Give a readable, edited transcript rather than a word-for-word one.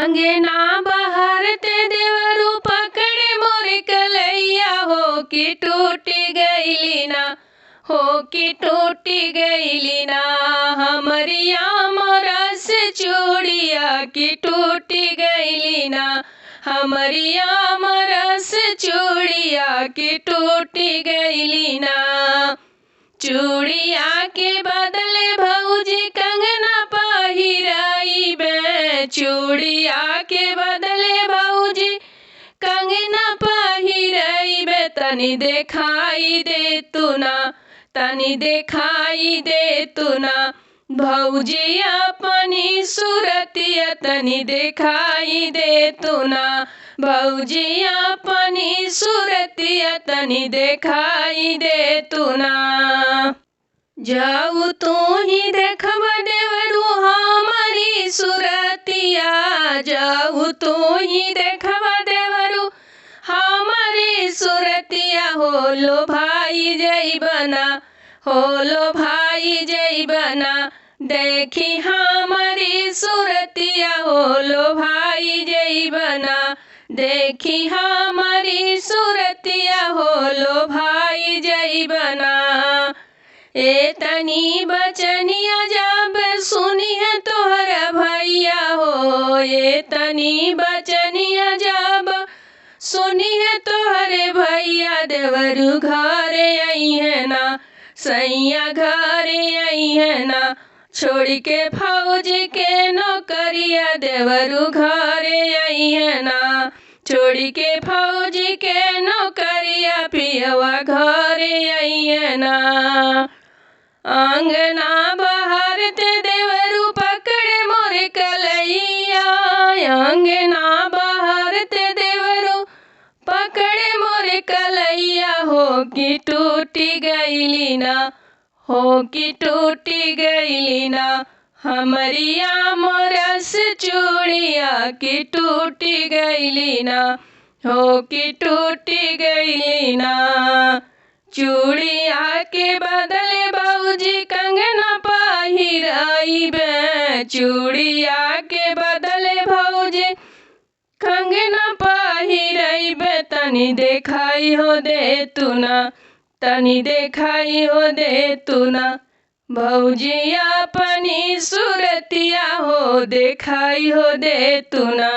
अंगना बहारते देवरू पकड़े मोरे कलैया हो कि टूटी गईली ना, हो कि टूटी गईली ना। हमरिया मोरस चूड़िया कि टूटी गईली ना, हमरिया मोरस चूड़िया कि टूटी गईली ना। चूड़िया के बदले भौजी कंगना पहिराइबे, चूड़िया के बदले भौजी कंगना पहिराइबे। तनी देखाई दे तू ना, तनी देखाई दे तू ना, भौजी अपनी सूरतिया तनी देखाई दे तू ना, भौजी अपनी सूरतिया तनी देखाई दे तू ना। जाऊ तू ही देखब देवरू हमारी सूरतिया, जाऊ तू ही देखब देवरू हमारी सूरतिया। होलो भाई जैबना, होलो भाई जैबना, देखी हमारी सूरतिया। होलो भाई जैबना, देखी हमारी सूरतिया। होलो भाई जैबना। ए तनी बचनिया जब सुनी है तोहरा भैया हो, ए तनी बचनिया जब सुनी है तोहरे भैया। देवरू घरे आई है ना, सैया घरे आई है ना, छोड़ के फौज के नौकरिया। देवरू घरे आई है ना, छोड़ के फौज के नौकरिया। पियवा घरे आई है ना। अंगना बहारते देवरू पकड़े मोरे कलैया, अंगना बहारते देवरू पकड़े मोरे कलैया। हो कि टूटी गईली ना, हो कि टूटी गईली ना, हमरिया मोरस चूड़िया कि टूटी गईली ना, हो कि टूटी गईली ना। चूड़िया के बदले भौजी कंगना पहिराइबे, चूड़िया के बदले भौजी कंगना पहिराइबे। तनी देखाई हो दे तू ना, तनी देखाई हो दे तू ना, भौजी अपनी सूरतिया। हो देखाई हो दे तू ना।